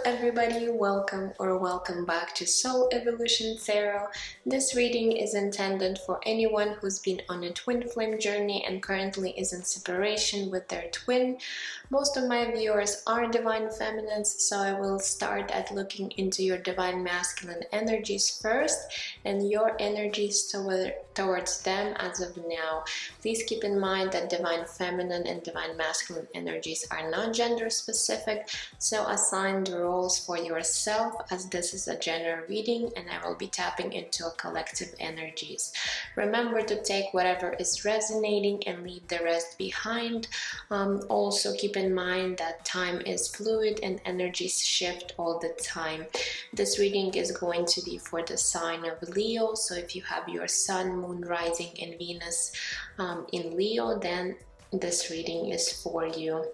everybody, welcome back to Soul Evolution Tarot. This reading is intended for anyone who's been on a twin flame journey and currently is in separation with their twin. Most of my viewers are divine feminines, so I will start at looking into your divine masculine energies first and your energies towards them as of now. Please keep in mind that divine feminine and divine masculine energies are not gender specific, so assign the roles for yourself, as this is a general reading and I will be tapping into a collective energies. Remember to take whatever is resonating and leave the rest behind. Also keep in mind that time is fluid and energies shift all the time. This reading is going to be for the sign of Leo, so if you have your sun, moon, rising and Venus in Leo, then this reading is for you.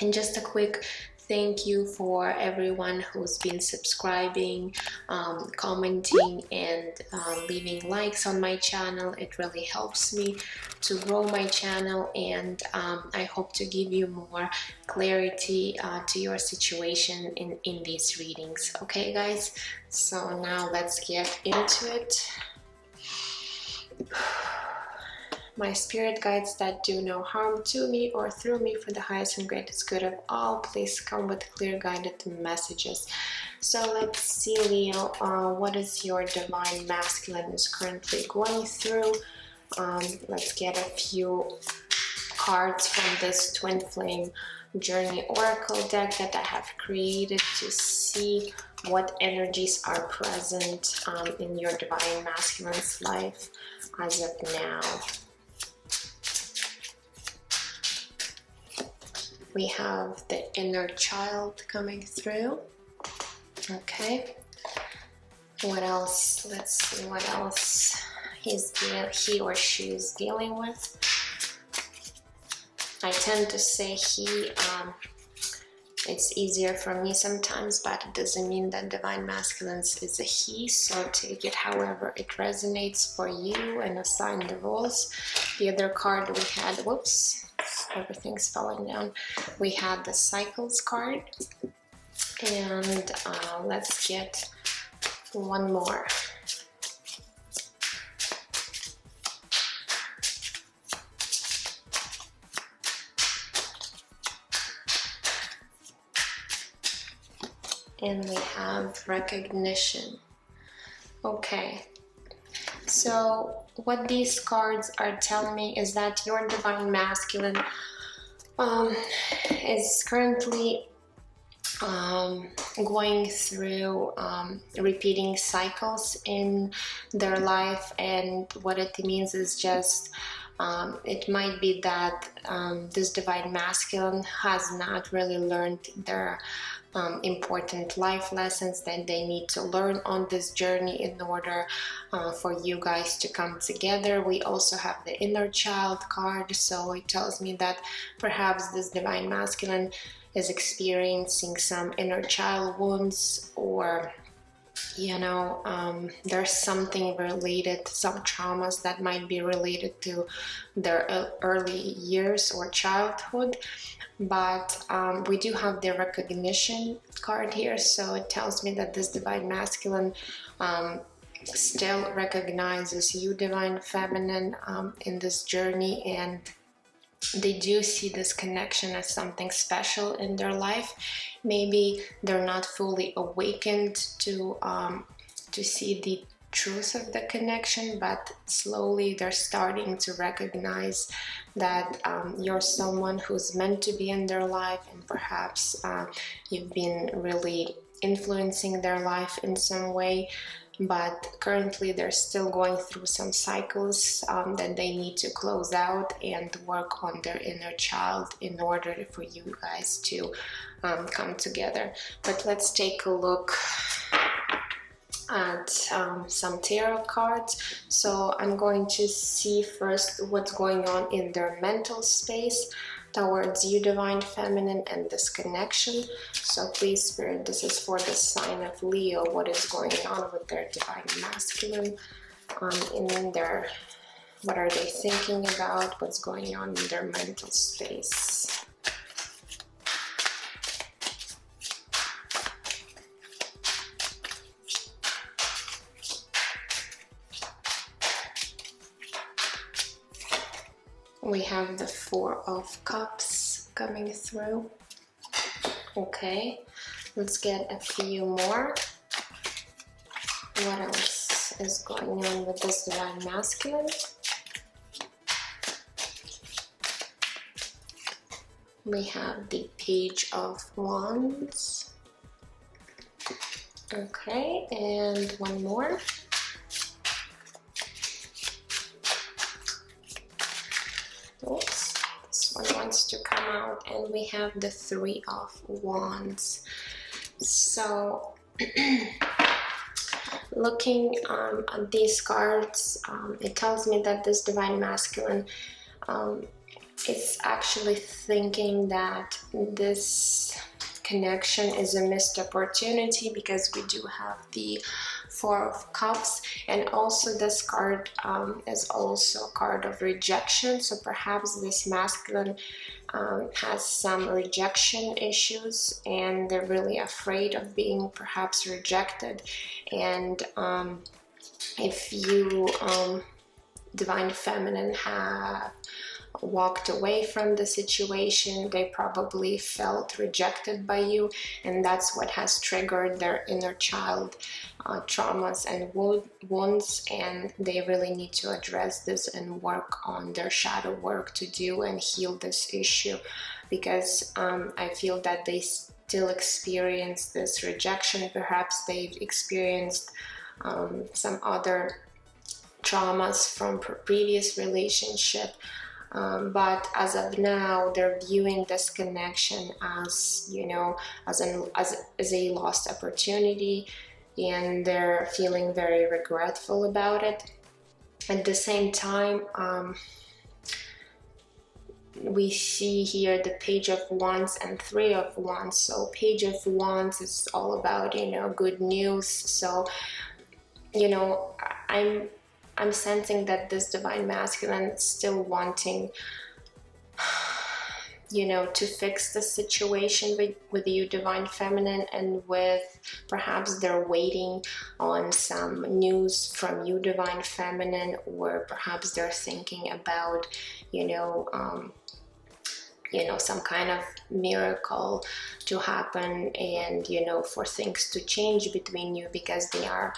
And just a quick thank you for everyone who's been subscribing, commenting and leaving likes on my channel. It really helps me to grow my channel, and I hope to give you more clarity to your situation in these readings. Okay guys, so now let's get into it. My spirit guides that do no harm to me or through me for the highest and greatest good of all, please come with clear guided messages. So let's see, Leo, what is your divine masculine is currently going through. Let's get a few cards from this twin flame journey oracle deck that I have created to see what energies are present in your divine masculine's life as of now. We have the inner child coming through. Okay. What else? Let's see what else he or she is dealing with. I tend to say he. It's easier for me sometimes, but it doesn't mean that divine masculine is a he, so take it however it resonates for you and assign the roles. The other card we had, whoops, everything's falling down. We had the cycles card, and let's get one more. And we have recognition. Okay, so what these cards are telling me is that your divine masculine is currently going through repeating cycles in their life, and what it means is just it might be that this divine masculine has not really learned their important life lessons that they need to learn on this journey in order for you guys to come together. We also have the inner child card, so it tells me that perhaps this divine masculine is experiencing some inner child wounds, or there's something related, some traumas that might be related to their early years or childhood. But we do have the recognition card here, so it tells me that this divine masculine still recognizes you, divine feminine, in this journey, and they do see this connection as something special in their life. Maybe they're not fully awakened to see the truth of the connection, but slowly they're starting to recognize that you're someone who's meant to be in their life, and perhaps you've been really influencing their life in some way. But currently they're still going through some cycles that they need to close out and work on their inner child in order for you guys to come together. But let's take a look at some tarot cards. So I'm going to see first what's going on in their mental space towards you, divine feminine, and this connection. So please, Spirit, this is for the sign of Leo. What is going on with their divine masculine in their, what are they thinking about, what's going on in their mental space. have the Four of Cups coming through. Okay, let's get a few more. What else is going on with this Divine Masculine? We have the Page of Wands. Okay, and one more. Oops, this one wants to come out, and we have the Three of Wands. So looking at these cards, it tells me that this Divine Masculine is actually thinking that this connection is a missed opportunity, because we do have the Four of Cups, and also this card is also a card of rejection. So perhaps this masculine has some rejection issues, and they're really afraid of being perhaps rejected. And if you Divine Feminine have walked away from the situation, they probably felt rejected by you, and that's what has triggered their inner child traumas and wounds, and they really need to address this and work on their shadow work to do and heal this issue, because I feel that they still experience this rejection. Perhaps they've experienced some other traumas from previous relationship, but as of now, they're viewing this connection as, you know, as a lost opportunity, and they're feeling very regretful about it. At the same time, we see here the Page of Wands and Three of Wands. So Page of Wands is all about, you know, good news. So, you know, I'm sensing that this Divine Masculine is still wanting, you know, to fix the situation with you, Divine Feminine, and with perhaps they're waiting on some news from you, Divine Feminine, or perhaps they're thinking about, you know, some kind of miracle to happen, and, you know, for things to change between you, because they are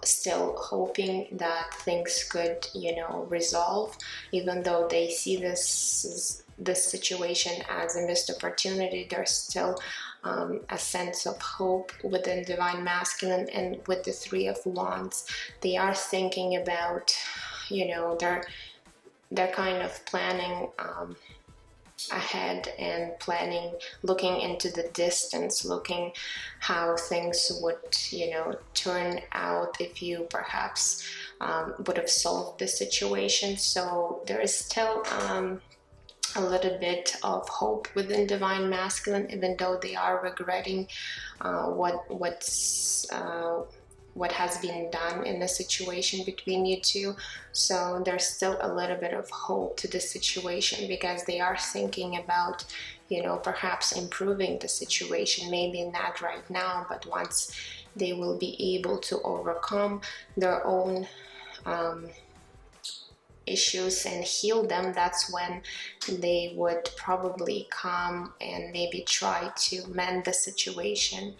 still hoping that things could, you know, resolve, even though they see this situation as a missed opportunity. There's still a sense of hope within Divine Masculine. And with the Three of Wands, they are thinking about, you know, they're kind of planning ahead and planning, looking into the distance, looking how things would, you know, turn out if you perhaps would have solved the situation. So there is still a little bit of hope within Divine Masculine, even though they are regretting what has been done in the situation between you two. So there's still a little bit of hope to the situation, because they are thinking about, you know, perhaps improving the situation. Maybe not right now, but once they will be able to overcome their own issues and heal them, that's when they would probably come and maybe try to mend the situation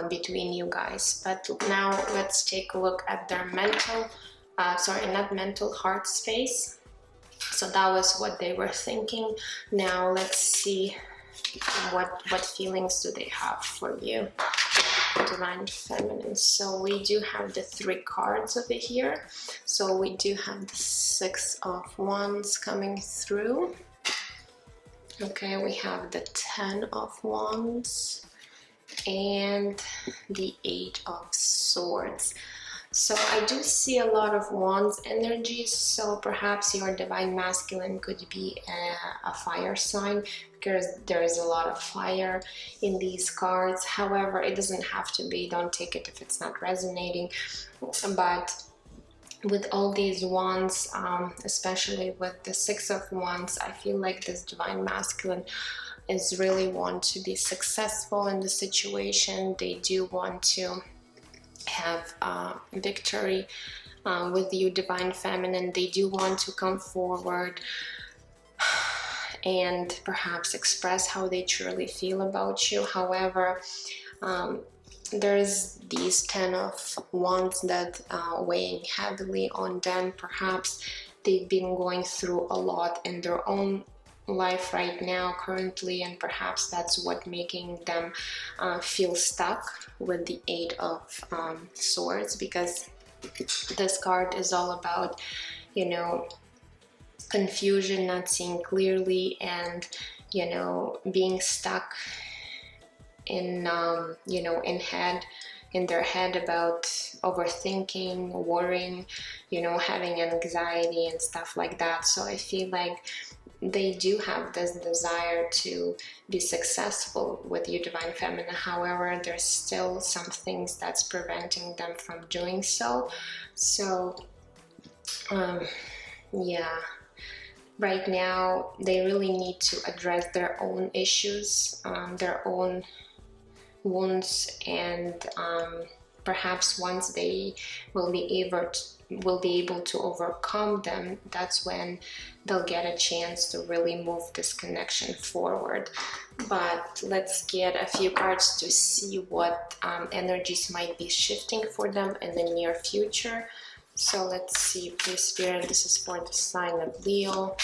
between you guys. But now let's take a look at their mental, heart space. So that was what they were thinking. Now let's see what feelings do they have for you, Divine Feminine. So we do have the 3 cards over here. So we do have the 6 of Wands coming through. Okay, we have the 10 of Wands and the 8 of Swords. So I do see a lot of Wands energies, so perhaps your Divine Masculine could be a fire sign, because there is a lot of fire in these cards. However, it doesn't have to be, don't take it if it's not resonating. But with all these Wands, especially with the 6 of Wands, I feel like this Divine Masculine is really want to be successful in the situation. They do want to have victory with you, Divine Feminine. They do want to come forward and perhaps express how they truly feel about you. However, there's these 10 of wands that are weighing heavily on them. Perhaps they've been going through a lot in their own life right now currently, and perhaps that's what making them feel stuck with the 8 of swords, because this card is all about, you know, confusion, not seeing clearly, and, you know, being stuck in you know, in their head about overthinking, worrying, you know, having anxiety and stuff like that. So I feel like they do have this desire to be successful with you, Divine Feminine. However, there's still some things that's preventing them from doing so. So yeah, right now they really need to address their own issues, their own wounds, and perhaps once they will be able to overcome them, that's when they'll get a chance to really move this connection forward. But let's get a few cards to see what energies might be shifting for them in the near future. So let's see, please Spirit, this is for the sign of Leo.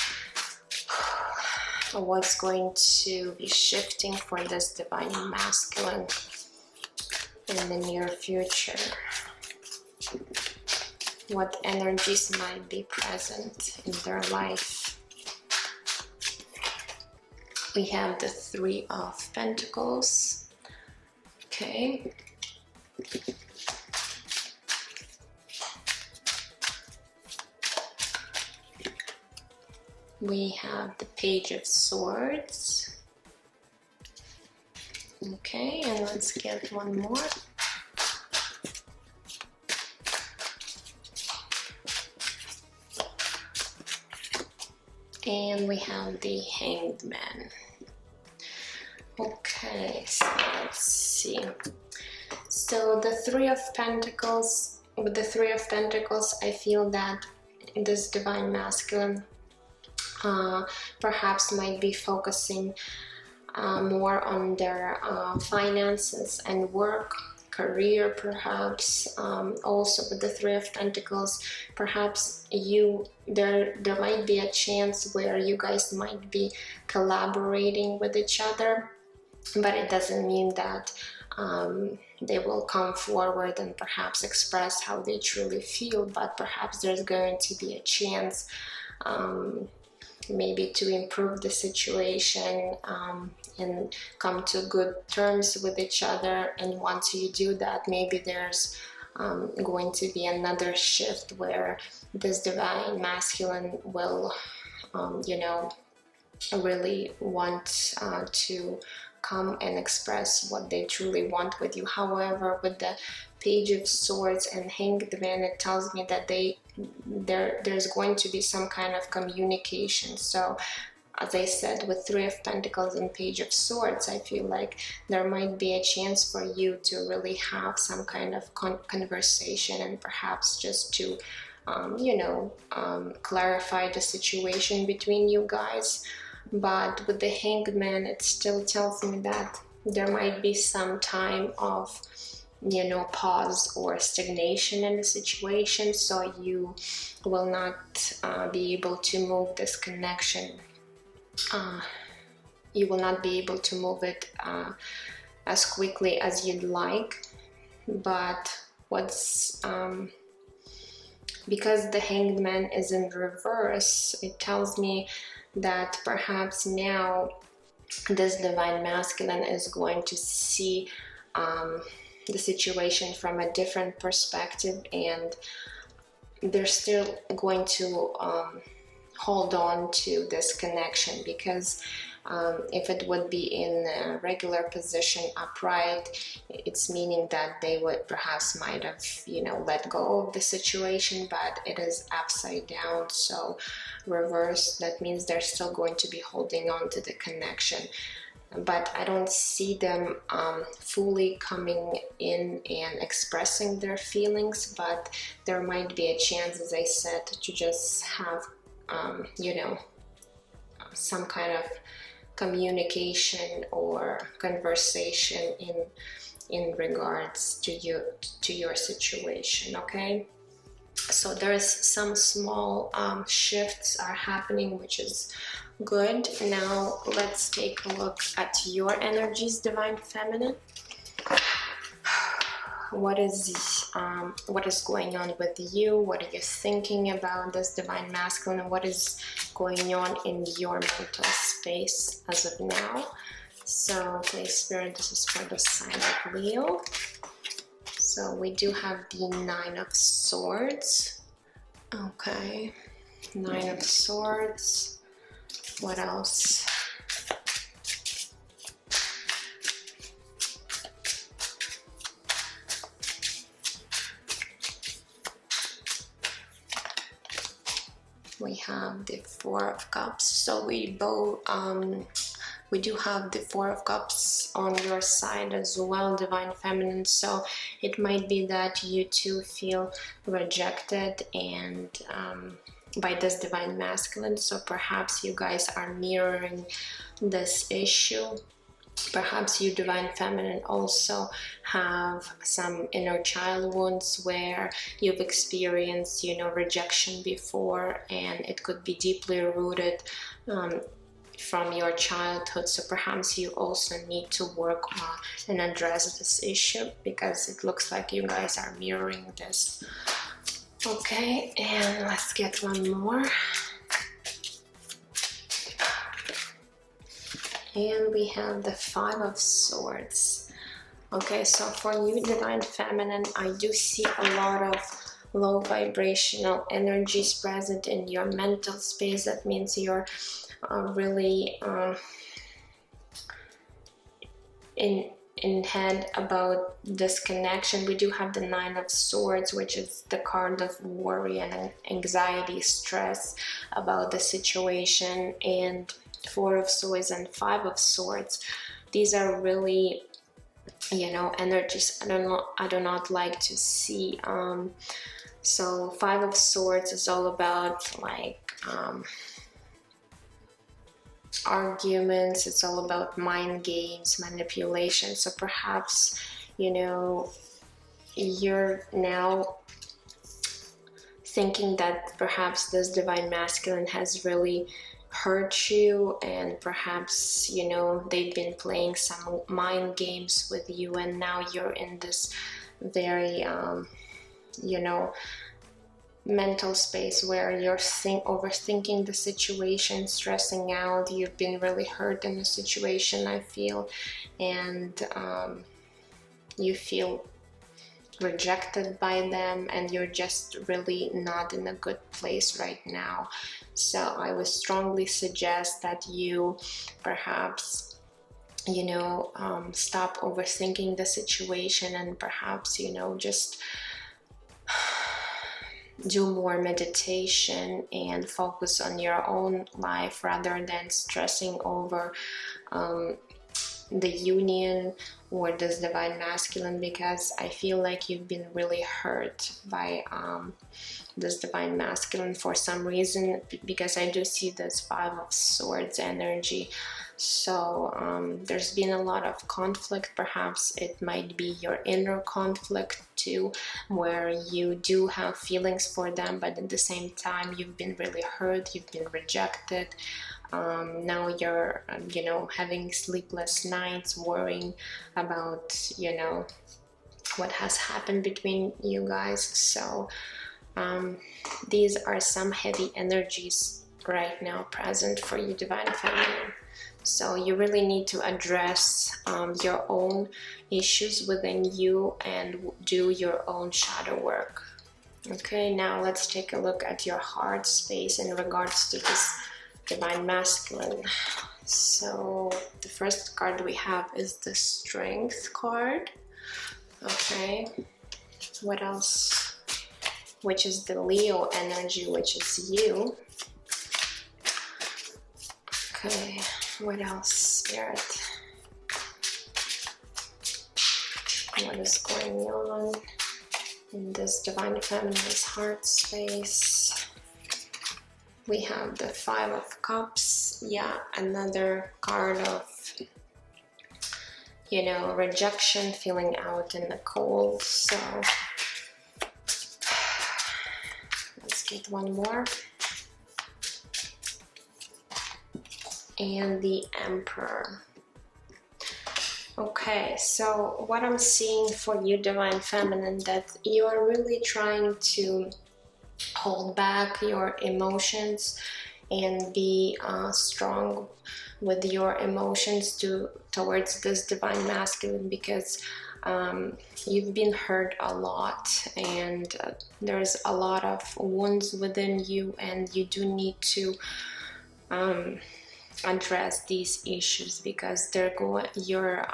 What's going to be shifting for this Divine Masculine in the near future? What energies might be present in their life? We have the 3 of Pentacles. Okay. We have the Page of Swords. Okay, and let's get one more. And we have the Hanged Man. Okay, so let's see. So the 3 of Pentacles, with the 3 of Pentacles, I feel that this Divine Masculine perhaps might be focusing more on their finances and work, career, perhaps. Also with the 3 of Pentacles, perhaps there might be a chance where you guys might be collaborating with each other, but it doesn't mean that they will come forward and perhaps express how they truly feel, but perhaps there's going to be a chance maybe to improve the situation and come to good terms with each other. And once you do that, maybe there's going to be another shift where this Divine Masculine will you know, really want to come and express what they truly want with you. However, with the Page of Swords and Hanged Man, it tells me that there's going to be some kind of communication. So as I said, with 3 of Pentacles and Page of Swords, I feel like there might be a chance for you to really have some kind of conversation, and perhaps just to you know, clarify the situation between you guys. But with the Hanged Man, it still tells me that there might be some time of, you know, pause or stagnation in the situation, so you will not be able to move this connection. You will not be able to move it as quickly as you'd like. But what's because the Hanged Man is in reverse, it tells me that perhaps now this Divine Masculine is going to see the situation from a different perspective, and they're still going to hold on to this connection, because if it would be in a regular position upright, it's meaning that they would perhaps might have, you know, let go of the situation, but it is upside down, so reverse, that means they're still going to be holding on to the connection. But I don't see them fully coming in and expressing their feelings, but there might be a chance, as I said, to just have you know, some kind of communication or conversation in regards to your situation. Okay, so there's some small shifts are happening, which is good. Now let's take a look at your energies, Divine Feminine. What is going on with you? What are you thinking about this Divine Masculine? What is going on in your mental space as of now? So please, Spirit, this is for the sign of Leo. So we do have the Nine of Swords. Okay, Nine of Swords. What else? We have the Four of Cups. So we do have the Four of Cups on your side as well, Divine Feminine. So it might be that you too feel rejected and by this Divine Masculine. So perhaps you guys are mirroring this issue. Perhaps you, Divine Feminine, also have some inner child wounds where you've experienced, rejection before, and it could be deeply rooted from your childhood. So perhaps you also need to work on and address this issue, because it looks like you guys are mirroring this. Okay, and let's get one more. And we have the Five of Swords. Okay, so for you, Divine Feminine, I do see a lot of low vibrational energies present in your mental space. That means you're really in head about this connection. We do have the Nine of Swords, which is the card of worry and anxiety, stress about the situation, and Four of Swords and Five of Swords. These are really, energies I do not like to see. So Five of Swords is all about arguments. It's all about mind games, manipulation. So perhaps, you're now thinking that perhaps this Divine Masculine has really hurt you, and perhaps they've been playing some mind games with you, and now you're in this very mental space where you're overthinking the situation, stressing out. You've been really hurt in the situation, I feel, and you feel rejected by them, and you're just really not in a good place right now. So I would strongly suggest that you perhaps stop overthinking the situation, and perhaps just do more meditation and focus on your own life rather than stressing over the union or this Divine Masculine, because I feel like you've been really hurt by this Divine Masculine for some reason, because I do see this Five of Swords energy. So there's been a lot of conflict. Perhaps it might be your inner conflict too, where you do have feelings for them, but at the same time you've been really hurt, you've been rejected. Now you're having sleepless nights, worrying about what has happened between you guys. So these are some heavy energies right now present for you, Divine Feminine. So you really need to address your own issues within you and do your own shadow work. Okay, now let's take a look at your heart space in regards to this Divine Masculine. So the first card we have is the Strength card. Okay, what else? Which is the Leo energy, which is you. Okay, what else, Spirit? What is going on in this Divine Feminine's heart space? We have the Five of Cups. Yeah, another card of, you know, rejection, feeling out in the cold. So let's get one more. And the Emperor. Okay, so what I'm seeing for you, Divine Feminine, that you are really trying to hold back your emotions and be strong with your emotions towards this Divine Masculine, because you've been hurt a lot, and there's a lot of wounds within you, and you do need to address these issues, because you're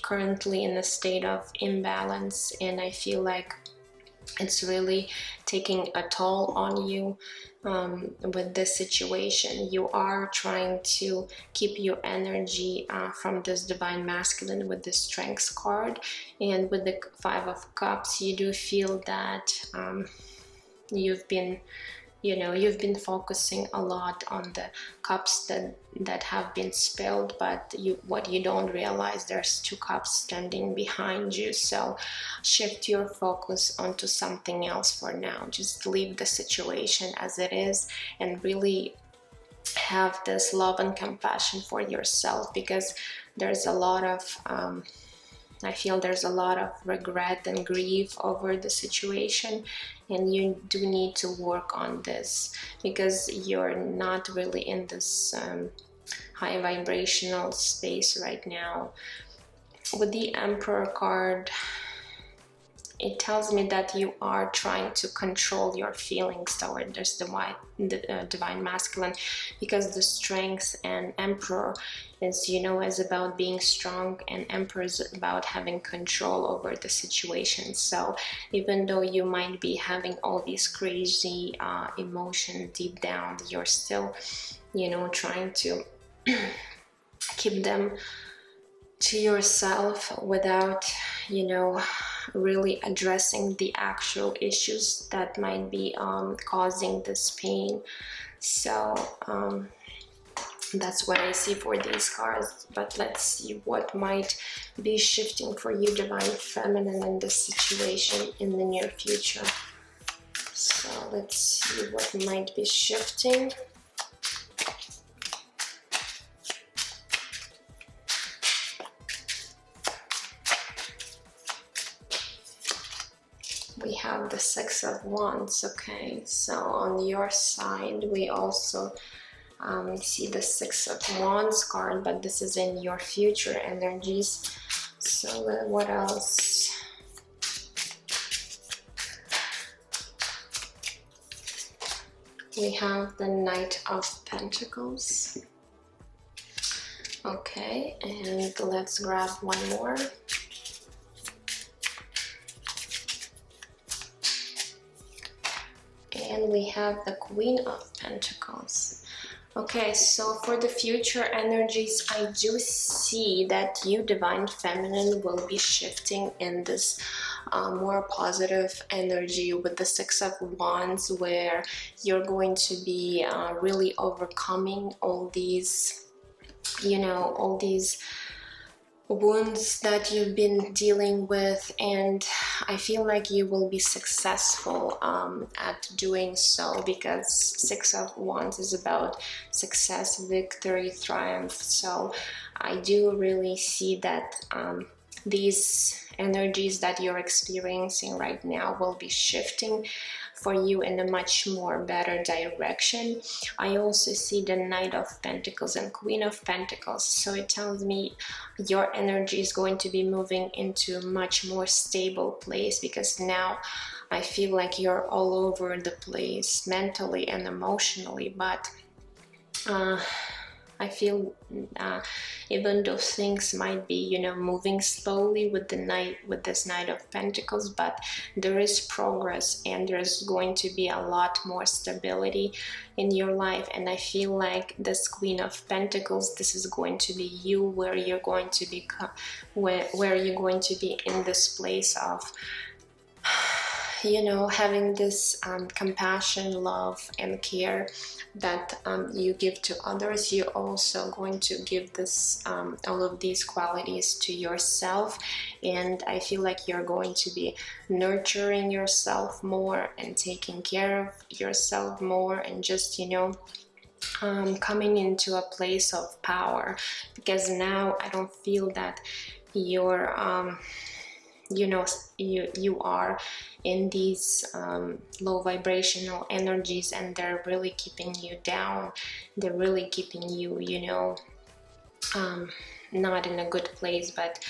currently in a state of imbalance, and I feel like it's really taking a toll on you with this situation. You are trying to keep your energy from this Divine Masculine with the Strength card, and with the Five of Cups, you do feel that you've been focusing a lot on the cups that have been spilled, but what you don't realize, there's two cups standing behind you. So shift your focus onto something else for now. Just leave the situation as it is, and really have this love and compassion for yourself, because there's a lot of I feel there's a lot of regret and grief over the situation, and you do need to work on this, because you're not really in this high vibrational space right now. With the Emperor card, it tells me that you are trying to control your feelings toward this Divine Masculine, because the Strength and Emperor is about being strong, and Emperor is about having control over the situation. So even though you might be having all these crazy emotions deep down, you're still, trying to keep them to yourself without, really addressing the actual issues that might be causing this pain. So that's what I see for these cards. But let's see what might be shifting for you, Divine Feminine, in this situation in the near future. So let's see what might be shifting. We have the Six of Wands. Okay, so on your side we also see the Six of Wands card, but this is in your future energies. So what else? We have the Knight of Pentacles. Okay, and let's grab one more. And we have the Queen of Pentacles. Okay, so for the future energies, I do see that you, Divine Feminine, will be shifting in this more positive energy with the Six of Wands, where you're going to be really overcoming all these, all these wounds that you've been dealing with, and I feel like you will be successful at doing so, because Six of Wands is about success, victory, triumph. So I do really see that these energies that you're experiencing right now will be shifting for you in a much more better direction. I also see the Knight of Pentacles and Queen of Pentacles, so it tells me your energy is going to be moving into a much more stable place, because now I feel like you're all over the place mentally and emotionally, but I feel even though things might be, moving slowly with this Knight of Pentacles, but there is progress, and there's going to be a lot more stability in your life. And I feel like this Queen of Pentacles, this is going to be you, where you're going to be where you're going to be in this place of you know, having this compassion, love, and care that you give to others, you're also going to give this all of these qualities to yourself. And I feel like you're going to be nurturing yourself more and taking care of yourself more, and just, you know, coming into a place of power, because now I don't feel that you're you know, you are in these low vibrational energies, and they're really keeping you down. They're really keeping you, you know, not in a good place. But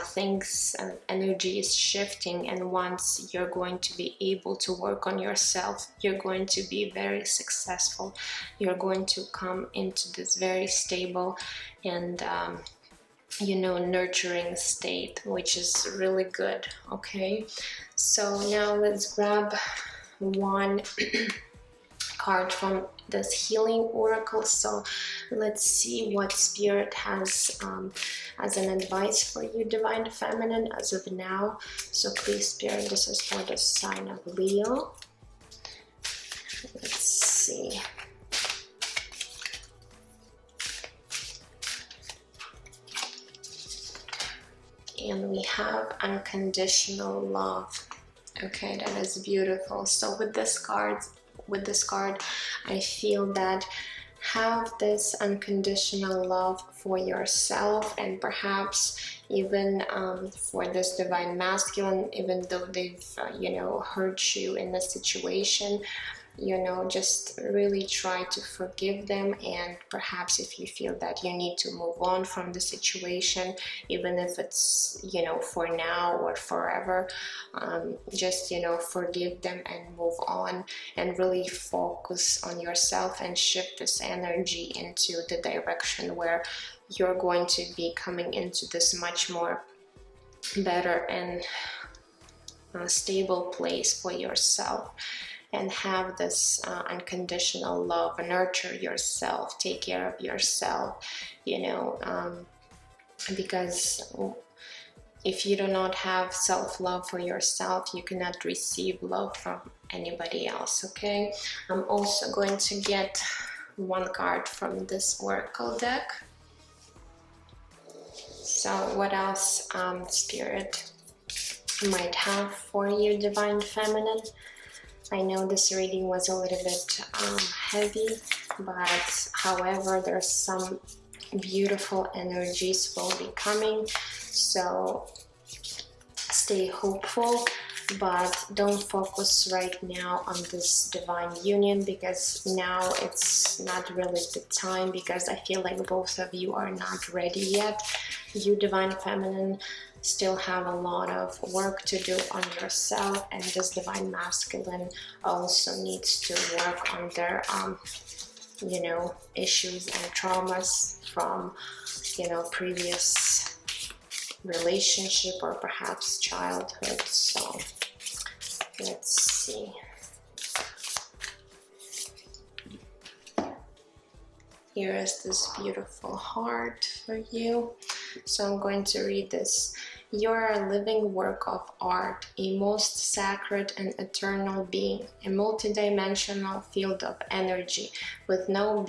things, energy is shifting, and once you're going to be able to work on yourself, you're going to be very successful. You're going to come into this very stable and you know, nurturing state, which is really good. Okay, so now let's grab one card from this healing oracle. So let's see what spirit has as an advice for you, divine feminine, as of now. So please, spirit, this is for the sign of Leo. Let's see. And we have unconditional love. Okay, that is beautiful. So with this card, I feel that have this unconditional love for yourself, and perhaps even for this divine masculine, even though they've you know, hurt you in a situation, you know, just really try to forgive them. And perhaps if you feel that you need to move on from the situation, even if it's, you know, for now or forever, just, you know, forgive them and move on, and really focus on yourself and shift this energy into the direction where you're going to be coming into this much more better and stable place for yourself. And have this unconditional love, nurture yourself, take care of yourself, you know, because if you do not have self-love for yourself, you cannot receive love from anybody else. Okay, I'm also going to get one card from this oracle deck. So what else spirit might have for you, divine feminine? I know this reading was a little bit heavy, but however, there's some beautiful energies will be coming. So stay hopeful, but don't focus right now on this divine union, because now it's not really the time, because I feel like both of you are not ready yet. You, divine feminine, still have a lot of work to do on yourself, and this divine masculine also needs to work on their you know, issues and traumas from, you know, previous relationship or perhaps childhood. So let's see. Here is this beautiful heart for you. So I'm going to read this. You are a living work of art, a most sacred and eternal being, a multidimensional field of energy with no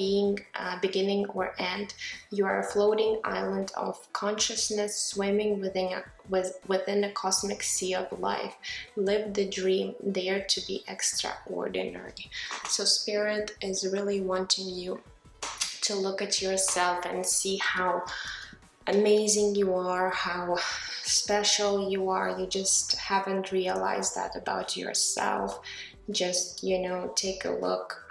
beginning or end. You are a floating island of consciousness swimming within a cosmic sea of life. Live the dream, dare to be extraordinary. So Spirit is really wanting you to look at yourself and see how amazing you are, how special you are. You just haven't realized that about yourself. Just, you know, take a look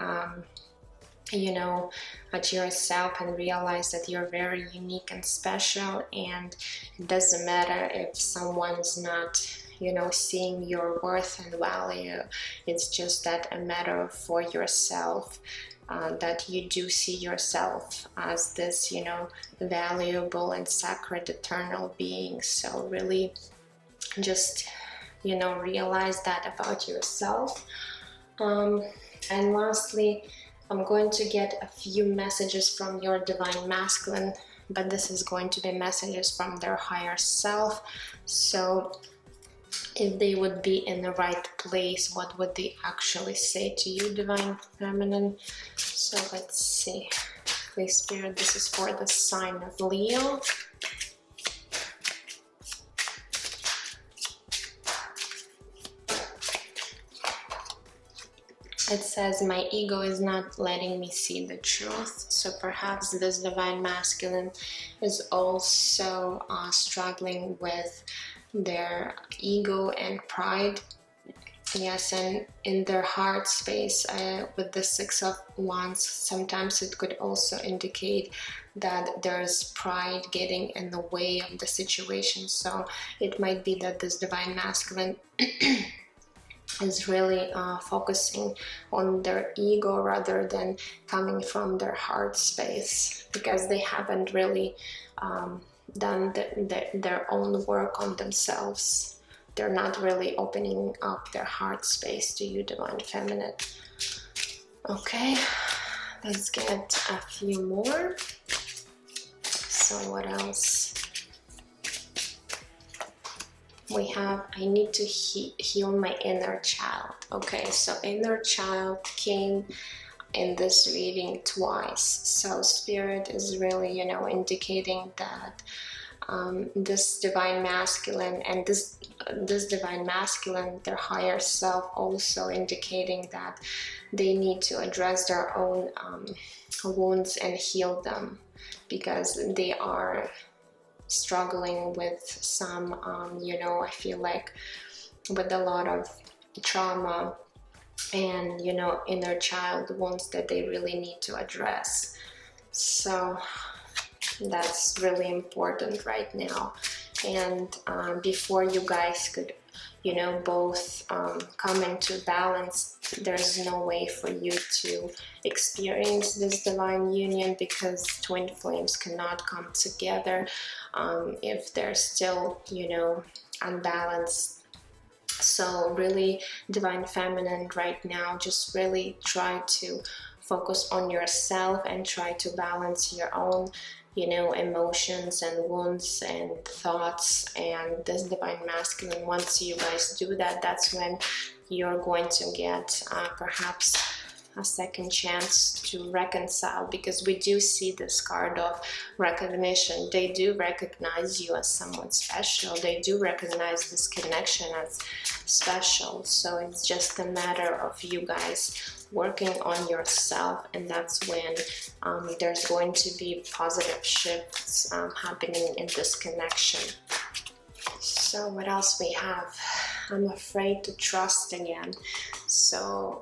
you know, at yourself and realize that you're very unique and special, and it doesn't matter if someone's not, you know, seeing your worth and value. It's just that a matter for yourself, that you do see yourself as this, you know, valuable and sacred eternal being. So really just, you know, realize that about yourself. And lastly, I'm going to get a few messages from your divine masculine, but this is going to be messages from their higher self. So if they would be in the right place, what would they actually say to you, Divine Feminine? So let's see. Please, Spirit, this is for the sign of Leo. It says, my ego is not letting me see the truth. So perhaps this Divine Masculine is also struggling with their ego and pride. Yes, and in their heart space, with the Six of Wands, sometimes it could also indicate that there's pride getting in the way of the situation. So it might be that this Divine Masculine is really focusing on their ego rather than coming from their heart space, because they haven't really done their own work on themselves. They're not really opening up their heart space to you, Divine Feminine. Okay, let's get a few more. So what else? We have, I need to heal my inner child. Okay, so inner child came in this reading twice. So Spirit is really, you know, indicating that this Divine Masculine and this Divine Masculine, their higher self, also indicating that they need to address their own wounds and heal them, because they are struggling with some, you know, I feel like with a lot of trauma and, you know, inner child wounds that they really need to address. So that's really important right now. And before you guys could, you know, both come into balance, there's no way for you to experience this divine union, because twin flames cannot come together if they're still, you know, unbalanced. So really, Divine Feminine right now, just really try to focus on yourself and try to balance your own, you know, emotions and wounds and thoughts. And this Divine Masculine, once you guys do that, that's when you're going to get perhaps a second chance to reconcile, because we do see this card of recognition. They do recognize you as someone special. They do recognize this connection as special. So it's just a matter of you guys working on yourself, and that's when there's going to be positive shifts happening in this connection. So what else we have? I'm afraid to trust again. So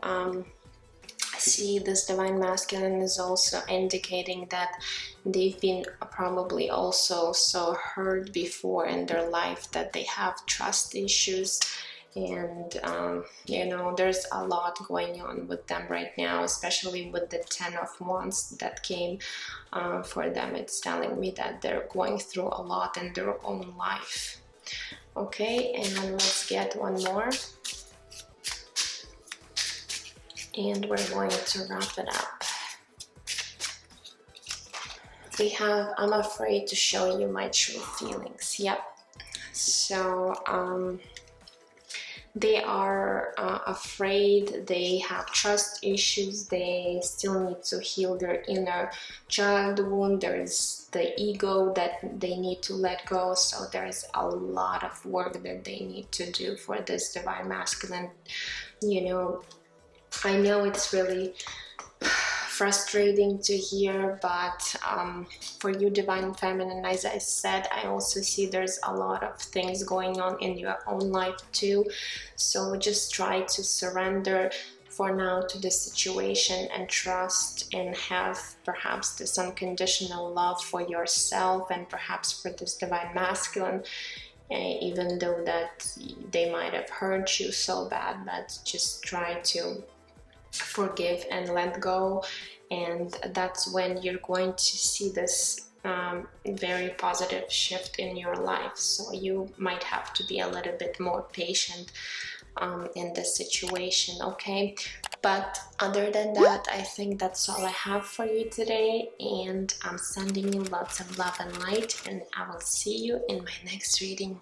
see, this Divine Masculine is also indicating that they've been probably also so hurt before in their life that they have trust issues. And you know, there's a lot going on with them right now, especially with the 10 of Wands that came for them. It's telling me that they're going through a lot in their own life. Okay, and let's get one more. And we're going to wrap it up. We have, I'm afraid to show you my true feelings. Yep. So they are afraid, they have trust issues, they still need to heal their inner child wound, there's the ego that they need to let go. So there's a lot of work that they need to do for this Divine Masculine. You know, I know it's really frustrating to hear, but for you, Divine Feminine, as I said, I also see there's a lot of things going on in your own life too. So just try to surrender for now to the situation and trust, and have perhaps this unconditional love for yourself and perhaps for this Divine Masculine. Even though that they might have hurt you so bad, but just try to forgive and let go, and that's when you're going to see this very positive shift in your life. So you might have to be a little bit more patient in this situation, okay? But other than that, I think that's all I have for you today, and I'm sending you lots of love and light, and I will see you in my next reading.